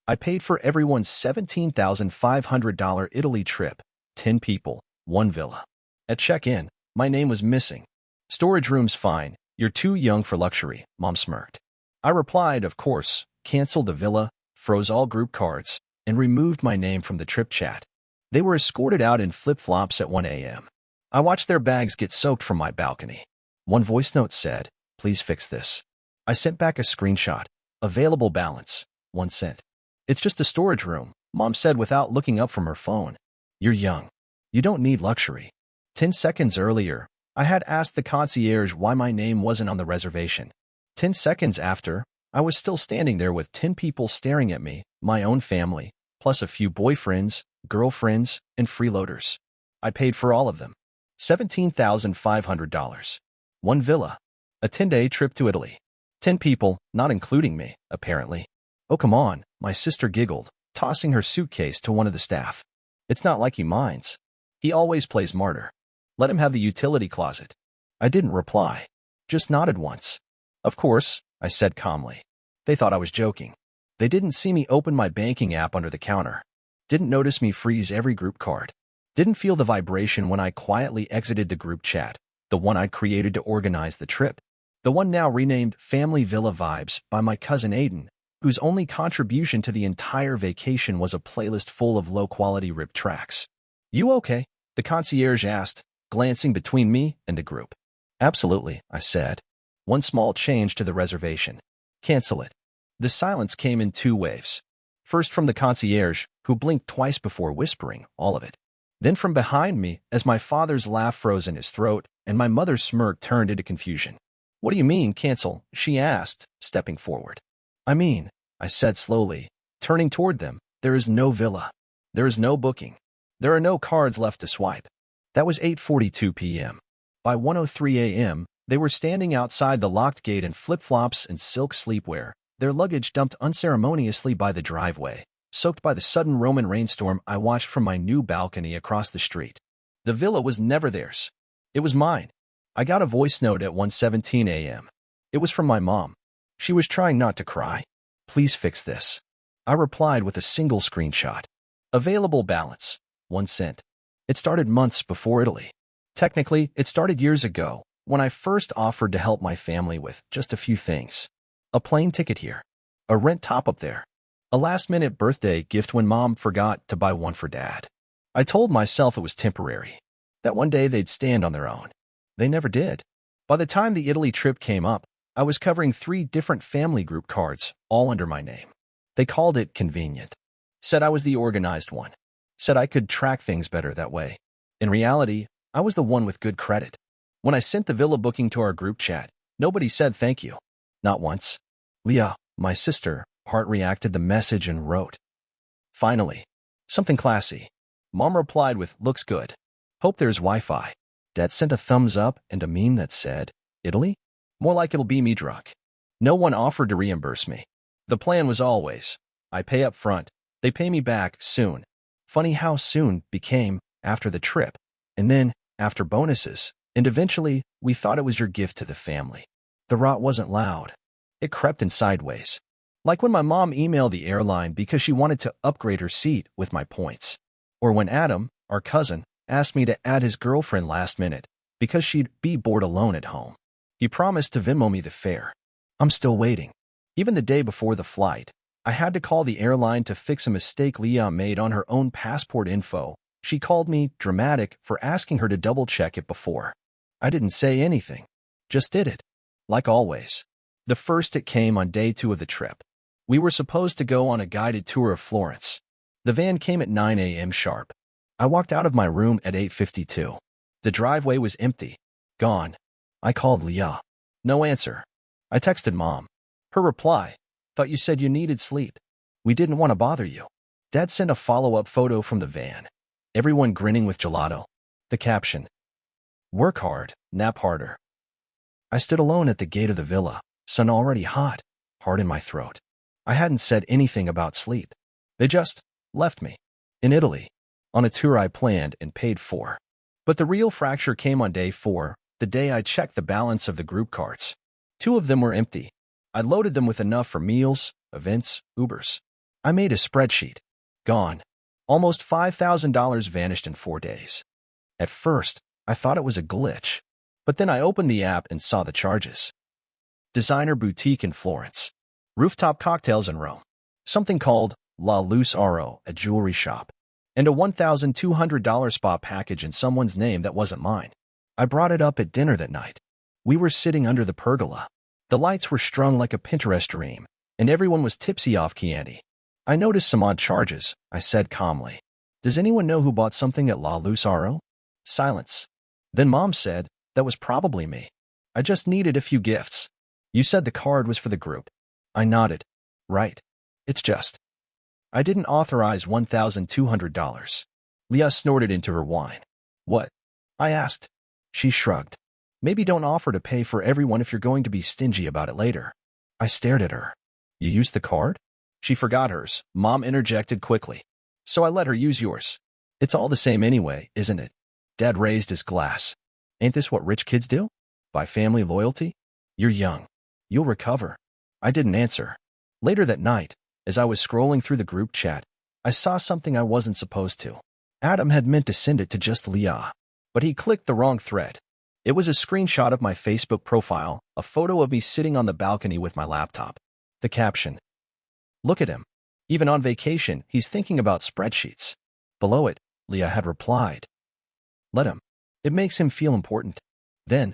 I paid for everyone's $17,500 Italy trip, 10 people, 1 villa. At check-in, my name was missing. Storage room's fine. You're too young for luxury, Mom smirked. I replied, of course, canceled the villa, froze all group cards, and removed my name from the trip chat. They were escorted out in flip-flops at 1 a.m. I watched their bags get soaked from my balcony. One voice note said, "Please fix this." I sent back a screenshot. Available balance, 1 cent. "It's just a storage room," Mom said without looking up from her phone. "You're young. You don't need luxury." 10 seconds earlier, I had asked the concierge why my name wasn't on the reservation. 10 seconds after, I was still standing there with 10 people staring at me, my own family, plus a few boyfriends, girlfriends, and freeloaders. I paid for all of them. $17,500. 1 villa. A 10-day trip to Italy. 10 people, not including me, apparently. "Oh, come on," my sister giggled, tossing her suitcase to one of the staff. "It's not like he minds. He always plays martyr. Let him have the utility closet." I didn't reply, just nodded once. "Of course," I said calmly. They thought I was joking. They didn't see me open my banking app under the counter. Didn't notice me freeze every group card. Didn't feel the vibration when I quietly exited the group chat, the one I'd created to organize the trip. The one now renamed Family Villa Vibes by my cousin Aiden, whose only contribution to the entire vacation was a playlist full of low-quality ripped tracks. "You okay?" the concierge asked, glancing between me and the group. "Absolutely," I said. "One small change to the reservation. Cancel it." The silence came in 2 waves. First from the concierge, who blinked twice before whispering, "All of it." Then from behind me, as my father's laugh froze in his throat and my mother's smirk turned into confusion. "What do you mean, cancel?" she asked, stepping forward. I said slowly, turning toward them, "there is no villa. There is no booking. There are no cards left to swipe." That was 8:42 p.m. By 1:03 a.m., they were standing outside the locked gate in flip-flops and silk sleepwear, their luggage dumped unceremoniously by the driveway, soaked by the sudden Roman rainstorm I watched from my new balcony across the street. The villa was never theirs. It was mine. I got a voice note at 1:17 a.m. It was from my mom. She was trying not to cry. "Please fix this." I replied with a single screenshot. Available balance, 1 cent. It started months before Italy. Technically, it started years ago, when I first offered to help my family with just a few things. A plane ticket here. A rent top-up there. A last-minute birthday gift when Mom forgot to buy one for Dad. I told myself it was temporary, that one day they'd stand on their own. They never did. By the time the Italy trip came up, I was covering 3 different family group cards, all under my name. They called it convenient. Said I was the organized one. Said I could track things better that way. In reality, I was the one with good credit. When I sent the villa booking to our group chat, nobody said thank you. Not once. Leah, my sister, heart-reacted the message and wrote, "Finally. Something classy." Mom replied with, "Looks good. Hope there's Wi-Fi." Dad sent a thumbs up and a meme that said, "Italy? More like it'll be me drunk." No one offered to reimburse me. The plan was always, I pay up front, they pay me back soon. Funny how soon became after the trip, and then after bonuses, and eventually we thought it was your gift to the family. The rot wasn't loud. It crept in sideways. Like when my mom emailed the airline because she wanted to upgrade her seat with my points. Or when Adam, our cousin, asked me to add his girlfriend last minute because she'd be bored alone at home. He promised to Venmo me the fare. I'm still waiting. Even the day before the flight, I had to call the airline to fix a mistake Leah made on her own passport info. She called me dramatic for asking her to double-check it before. I didn't say anything. Just did it. Like always. The first it came on day 2 of the trip. We were supposed to go on a guided tour of Florence. The van came at 9 a.m. sharp. I walked out of my room at 8:52. The driveway was empty. Gone. I called Leah. No answer. I texted Mom. Her reply, "Thought you said you needed sleep. We didn't want to bother you." Dad sent a follow-up photo from the van. Everyone grinning with gelato. The caption, "Work hard, nap harder." I stood alone at the gate of the villa, sun already hot, heart in my throat. I hadn't said anything about sleep. They just left me. In Italy, on a tour I planned and paid for. But the real fracture came on day 4, the day I checked the balance of the group cards. 2 of them were empty. I loaded them with enough for meals, events, Ubers. I made a spreadsheet. Gone. Almost $5,000 vanished in 4 days. At first, I thought it was a glitch, but then I opened the app and saw the charges. Designer boutique in Florence. Rooftop cocktails in Rome. Something called La Luce Aro, a jewelry shop. And a $1,200 spa package in someone's name that wasn't mine. I brought it up at dinner that night. We were sitting under the pergola. The lights were strung like a Pinterest dream, and everyone was tipsy off Chianti. I noticed some odd charges, I said calmly. Does anyone know who bought something at La Luce Aro? Silence. Then Mom said, that was probably me. I just needed a few gifts. You said the card was for the group. I nodded. Right. It's just. I didn't authorize $1,200. Leah snorted into her wine. What? I asked. She shrugged. Maybe don't offer to pay for everyone if you're going to be stingy about it later. I stared at her. You used the card? She forgot hers. Mom interjected quickly. So I let her use yours. It's all the same anyway, isn't it? Dad raised his glass. Ain't this what rich kids do? Buy family loyalty? You're young. You'll recover. I didn't answer. Later that night, as I was scrolling through the group chat, I saw something I wasn't supposed to. Adam had meant to send it to just Leah, but he clicked the wrong thread. It was a screenshot of my Facebook profile, a photo of me sitting on the balcony with my laptop. The caption. Look at him. Even on vacation, he's thinking about spreadsheets. Below it, Leah had replied. Let him. It makes him feel important. Then,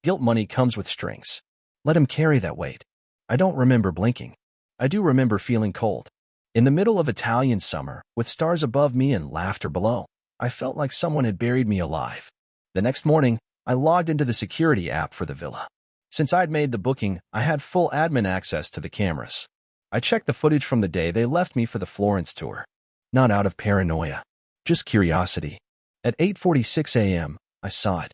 guilt money comes with strings. Let him carry that weight. I don't remember blinking. I do remember feeling cold. In the middle of Italian summer, with stars above me and laughter below, I felt like someone had buried me alive. The next morning, I logged into the security app for the villa. Since I'd made the booking, I had full admin access to the cameras. I checked the footage from the day they left me for the Florence tour. Not out of paranoia, just curiosity. At 8:46 a.m., I saw it.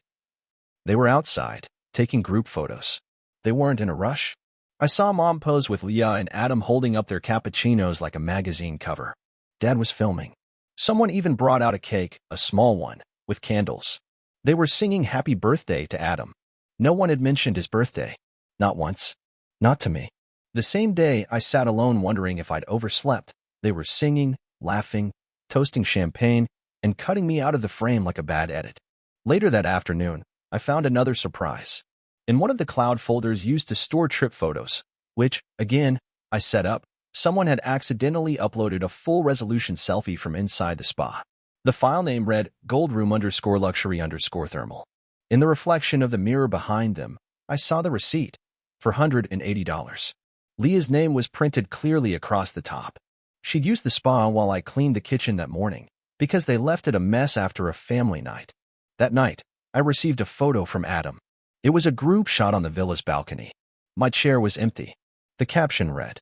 They were outside, taking group photos. They weren't in a rush. I saw Mom pose with Leah and Adam holding up their cappuccinos like a magazine cover. Dad was filming. Someone even brought out a cake, a small one, with candles. They were singing happy birthday to Adam. No one had mentioned his birthday. Not once. Not to me. The same day, I sat alone wondering if I'd overslept. They were singing, laughing, toasting champagne, and cutting me out of the frame like a bad edit. Later that afternoon, I found another surprise. In one of the cloud folders used to store trip photos, which, again, I set up, someone had accidentally uploaded a full-resolution selfie from inside the spa. The file name read goldroom_luxury_thermal. In the reflection of the mirror behind them, I saw the receipt for $180. Leah's name was printed clearly across the top. She'd used the spa while I cleaned the kitchen that morning, because they left it a mess after a family night. That night, I received a photo from Adam. It was a group shot on the villa's balcony. My chair was empty. The caption read,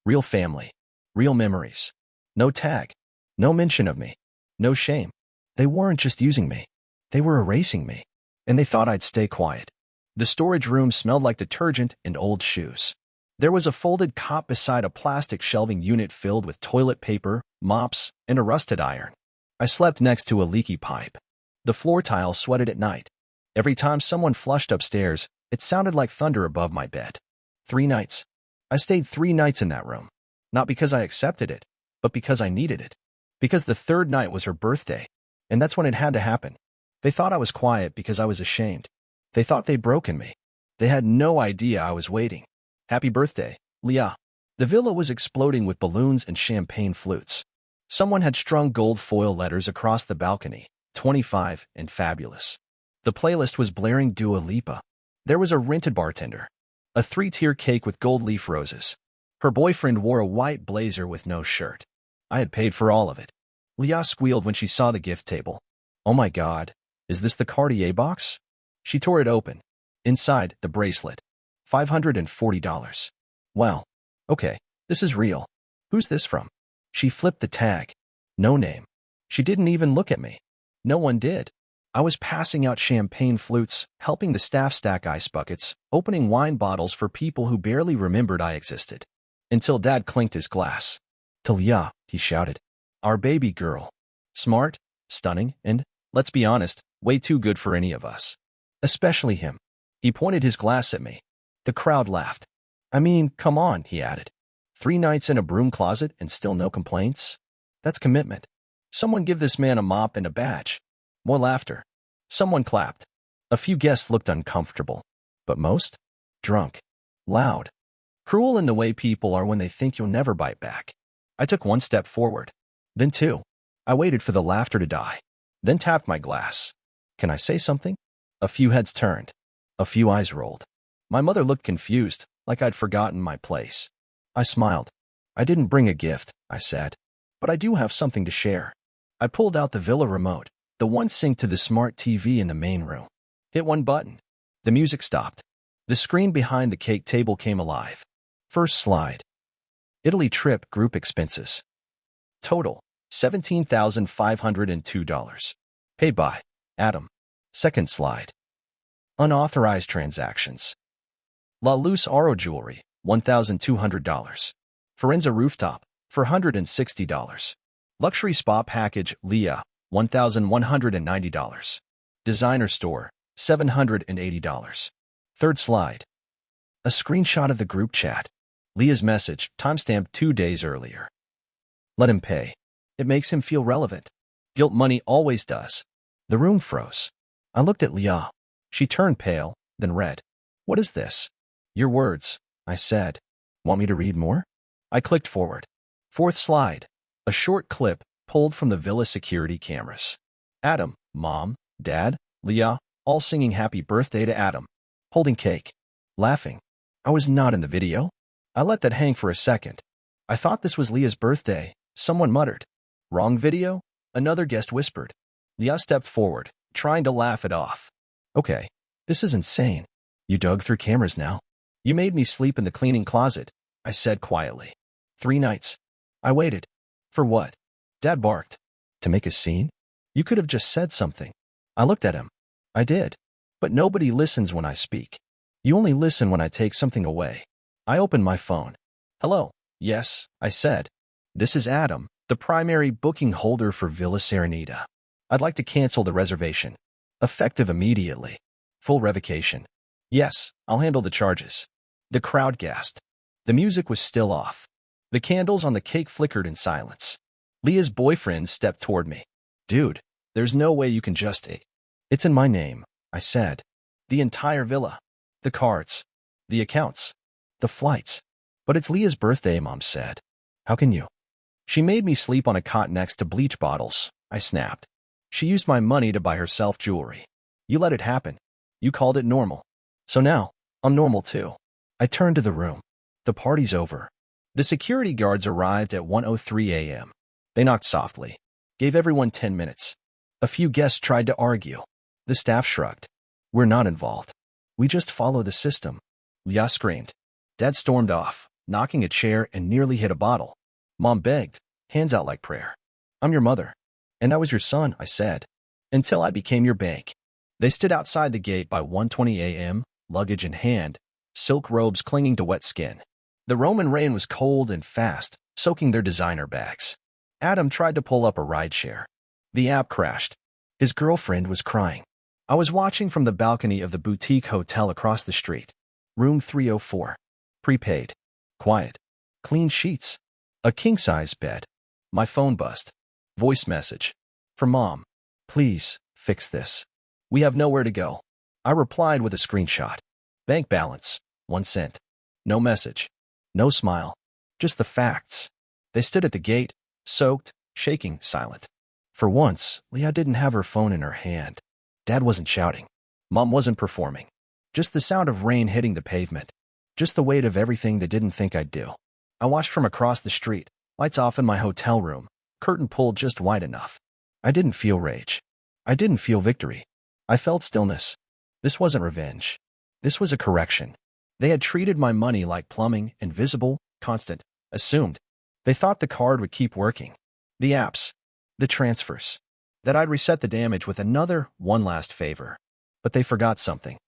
Real family. Real memories. No tag. No mention of me. No shame. They weren't just using me. They were erasing me. And they thought I'd stay quiet. The storage room smelled like detergent and old shoes. There was a folded cot beside a plastic shelving unit filled with toilet paper, mops, and a rusted iron. I slept next to a leaky pipe. The floor tile sweated at night. Every time someone flushed upstairs, it sounded like thunder above my bed. 3 nights. I stayed 3 nights in that room. Not because I accepted it, but because I needed it. Because the 3rd night was her birthday, and that's when it had to happen. They thought I was quiet because I was ashamed. They thought they'd broken me. They had no idea I was waiting. Happy birthday, Leah. The villa was exploding with balloons and champagne flutes. Someone had strung gold foil letters across the balcony, 25 and fabulous. The playlist was blaring Dua Lipa. There was a rented bartender. A 3-tier cake with gold leaf roses. Her boyfriend wore a white blazer with no shirt. I had paid for all of it. Leah squealed when she saw the gift table. Oh my God, is this the Cartier box? She tore it open. Inside, the bracelet. $540. Well, okay, this is real. Who's this from? She flipped the tag. No name. She didn't even look at me. No one did. I was passing out champagne flutes, helping the staff stack ice buckets, opening wine bottles for people who barely remembered I existed. Until Dad clinked his glass. Talia, he shouted. Our baby girl. Smart, stunning, and, let's be honest, way too good for any of us. Especially him. He pointed his glass at me. The crowd laughed. I mean, come on, he added. 3 nights in a broom closet and still no complaints? That's commitment. Someone give this man a mop and a badge. More laughter. Someone clapped. A few guests looked uncomfortable, but most? Drunk. Loud. Cruel in the way people are when they think you'll never bite back. I took 1 step forward. Then 2. I waited for the laughter to die. Then tapped my glass. Can I say something? A few heads turned. A few eyes rolled. My mother looked confused, like I'd forgotten my place. I smiled. I didn't bring a gift, I said, but I do have something to share. I pulled out the villa remote, the one synced to the smart TV in the main room. Hit 1 button. The music stopped. The screen behind the cake table came alive. First slide. Italy trip group expenses. Total, $17,502. Paid by Adam. Second slide. Unauthorized transactions. La Luz Aro Jewelry, $1,200. Forenza Rooftop, $460. Luxury Spa Package, Leah, $1,190. Designer Store, $780. Third slide. A screenshot of the group chat. Leah's message, timestamped 2 days earlier. Let him pay. It makes him feel relevant. Guilt money always does. The room froze. I looked at Leah. She turned pale, then red. What is this? Your words, I said. Want me to read more? I clicked forward. Fourth slide. A short clip pulled from the villa security cameras. Adam, Mom, Dad, Leah, all singing happy birthday to Adam. Holding cake. Laughing. I was not in the video. I let that hang for a second. I thought this was Leah's birthday. Someone muttered. Wrong video? Another guest whispered. Leah stepped forward, trying to laugh it off. Okay, this is insane. You dug through cameras now. You made me sleep in the cleaning closet, I said quietly. 3 nights. I waited. For what? Dad barked. To make a scene? You could have just said something. I looked at him. I did. But nobody listens when I speak. You only listen when I take something away. I opened my phone. Hello. Yes, I said. This is Adam, the primary booking holder for Villa Serenita. I'd like to cancel the reservation. Effective immediately. Full revocation. Yes, I'll handle the charges. The crowd gasped. The music was still off. The candles on the cake flickered in silence. Leah's boyfriend stepped toward me. Dude, there's no way you can just... It's in my name, I said. The entire villa. The cards. The accounts. The flights. But it's Leah's birthday, Mom said. How can you? She made me sleep on a cot next to bleach bottles, I snapped. She used my money to buy herself jewelry. You let it happen. You called it normal. So now, I'm normal too. I turned to the room. The party's over. The security guards arrived at 1:03 a.m. They knocked softly. Gave everyone 10 minutes. A few guests tried to argue. The staff shrugged. We're not involved. We just follow the system. Leah screamed. Dad stormed off, knocking a chair and nearly hit a bottle. Mom begged, hands out like prayer. I'm your mother. And I was your son, I said. Until I became your bank. They stood outside the gate by 1:20 a.m., luggage in hand, silk robes clinging to wet skin. The Roman rain was cold and fast, soaking their designer bags. Adam tried to pull up a rideshare. The app crashed. His girlfriend was crying. I was watching from the balcony of the boutique hotel across the street. Room 304. Prepaid. Quiet. Clean sheets. A king-size bed. My phone buzzed. Voice message. From Mom. Please, fix this. We have nowhere to go. I replied with a screenshot. Bank balance. 1 cent. No message. No smile. Just the facts. They stood at the gate, soaked, shaking, silent. For once, Leah didn't have her phone in her hand. Dad wasn't shouting. Mom wasn't performing. Just the sound of rain hitting the pavement. Just the weight of everything they didn't think I'd do. I watched from across the street, lights off in my hotel room, curtain pulled just wide enough. I didn't feel rage. I didn't feel victory. I felt stillness. This wasn't revenge. This was a correction. They had treated my money like plumbing, invisible, constant, assumed. They thought the card would keep working. The apps. The transfers. That I'd reset the damage with one last favor. But they forgot something.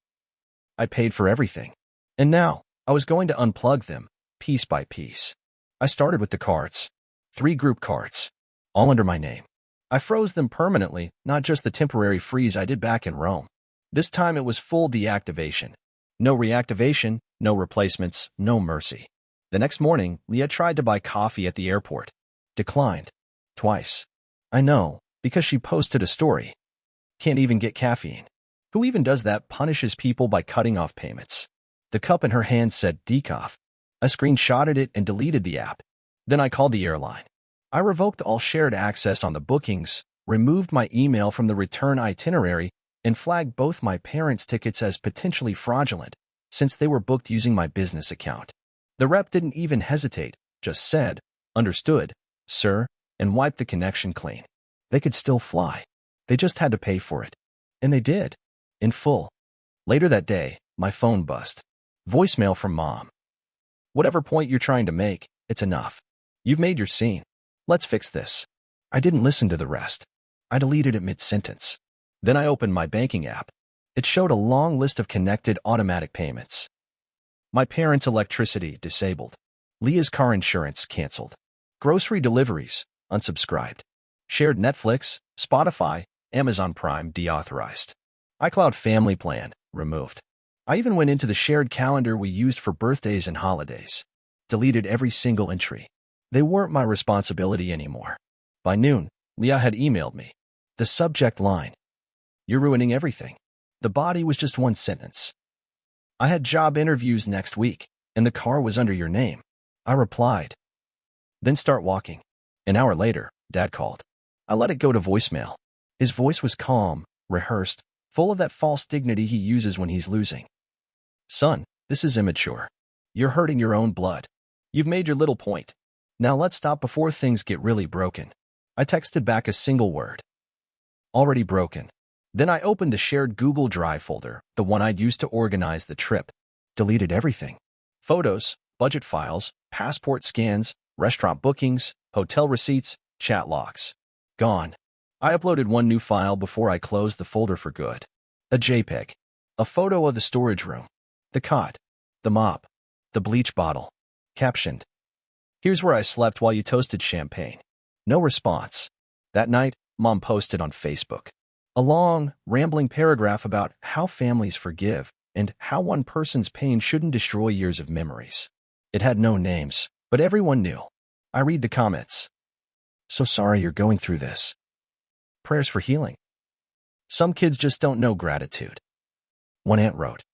I paid for everything. And now, I was going to unplug them, piece by piece. I started with the cards. 3 group cards. All under my name. I froze them permanently, not just the temporary freeze I did back in Rome. This time it was full deactivation. No reactivation, no replacements, no mercy. The next morning, Leah tried to buy coffee at the airport. Declined. Twice. I know, because she posted a story. Can't even get caffeine. Who even does that? Punishes people by cutting off payments. The cup in her hand said decaf. I screenshotted it and deleted the app. Then I called the airline. I revoked all shared access on the bookings, removed my email from the return itinerary, and flagged both my parents' tickets as potentially fraudulent, since they were booked using my business account. The rep didn't even hesitate, just said, "Understood, sir," and wiped the connection clean. They could still fly. They just had to pay for it. And they did. In full. Later that day, my phone buzzed. Voicemail from Mom. "Whatever point you're trying to make, it's enough. You've made your scene. Let's fix this." I didn't listen to the rest. I deleted it mid-sentence. Then I opened my banking app. It showed a long list of connected automatic payments. My parents' electricity disabled. Leah's car insurance canceled. Grocery deliveries unsubscribed. Shared Netflix, Spotify, Amazon Prime deauthorized. iCloud family plan removed. I even went into the shared calendar we used for birthdays and holidays. Deleted every single entry. They weren't my responsibility anymore. By noon, Leah had emailed me. The subject line: "You're ruining everything." The body was just one sentence. "I had job interviews next week, and the car was under your name." I replied. "Then start walking." An hour later, Dad called. I let it go to voicemail. His voice was calm, rehearsed, full of that false dignity he uses when he's losing. "Son, this is immature. You're hurting your own blood. You've made your little point. Now let's stop before things get really broken." I texted back a single word. "Already broken." Then I opened the shared Google Drive folder, the one I'd used to organize the trip. Deleted everything. Photos, budget files, passport scans, restaurant bookings, hotel receipts, chat logs. Gone. I uploaded one new file before I closed the folder for good. A JPEG. A photo of the storage room. The cot. The mop. The bleach bottle. Captioned: "Here's where I slept while you toasted champagne." No response. That night, Mom posted on Facebook a long, rambling paragraph about how families forgive and how one person's pain shouldn't destroy years of memories. It had no names, but everyone knew. I read the comments. "So sorry you're going through this. Prayers for healing. Some kids just don't know gratitude." One aunt wrote,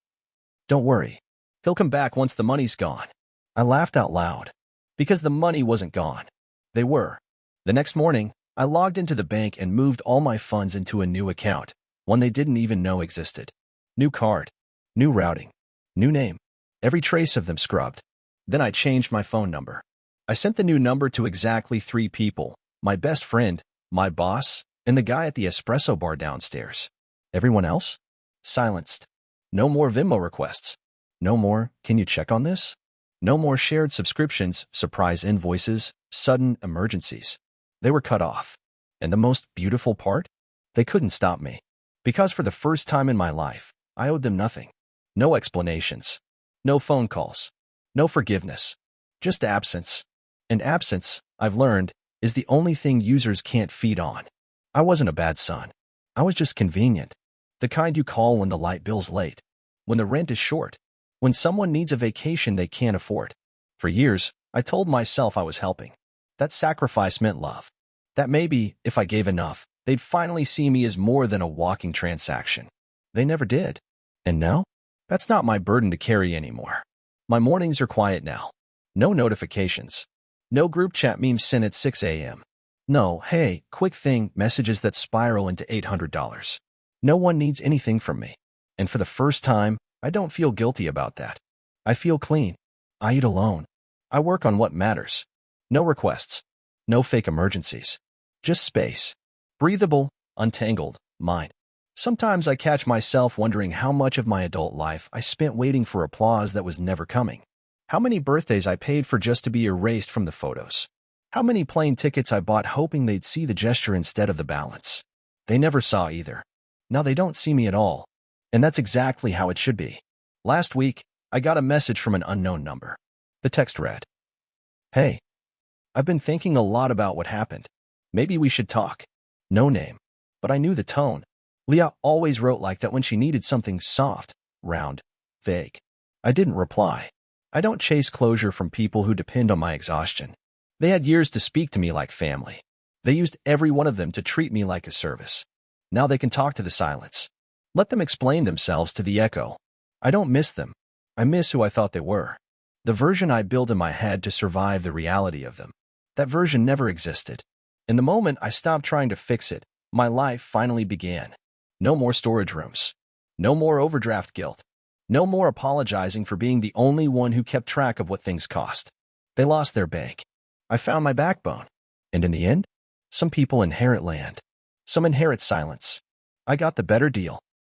"Don't worry. He'll come back once the money's gone." I laughed out loud, because the money wasn't gone. They were. The next morning, I logged into the bank and moved all my funds into a new account, one they didn't even know existed. New card, new routing, new name, every trace of them scrubbed. Then I changed my phone number. I sent the new number to exactly 3 people: my best friend, my boss, and the guy at the espresso bar downstairs. Everyone else? Silenced. No more Venmo requests. No more, "Can you check on this?" No more shared subscriptions, surprise invoices, sudden emergencies. They were cut off. And the most beautiful part? They couldn't stop me. Because for the first time in my life, I owed them nothing. No explanations. No phone calls. No forgiveness. Just absence. And absence, I've learned, is the only thing users can't feed on. I wasn't a bad son. I was just convenient. The kind you call when the light bill's late, when the rent is short, when someone needs a vacation they can't afford. For years, I told myself I was helping. That sacrifice meant love. That maybe, if I gave enough, they'd finally see me as more than a walking transaction. They never did. And now? That's not my burden to carry anymore. My mornings are quiet now. No notifications. No group chat memes sent at 6 a.m. No, "Hey, quick thing," messages that spiral into $800. No one needs anything from me. And for the first time, I don't feel guilty about that. I feel clean. I eat alone. I work on what matters. No requests. No fake emergencies. Just space. Breathable, untangled, mine. Sometimes I catch myself wondering how much of my adult life I spent waiting for applause that was never coming. How many birthdays I paid for just to be erased from the photos. How many plane tickets I bought hoping they'd see the gesture instead of the balance. They never saw either. Now they don't see me at all. And that's exactly how it should be. Last week, I got a message from an unknown number. The text read, "Hey, I've been thinking a lot about what happened. Maybe we should talk." No name. But I knew the tone. Leah always wrote like that when she needed something soft, round, vague. I didn't reply. I don't chase closure from people who depend on my exhaustion. They had years to speak to me like family. They used every one of them to treat me like a service. Now they can talk to the silence. Let them explain themselves to the echo. I don't miss them. I miss who I thought they were. The version I built in my head to survive the reality of them. That version never existed. In the moment I stopped trying to fix it, my life finally began. No more storage rooms. No more overdraft guilt. No more apologizing for being the only one who kept track of what things cost. They lost their bank. I found my backbone. And in the end, some people inherit land. Some inherit silence. I got the better deal.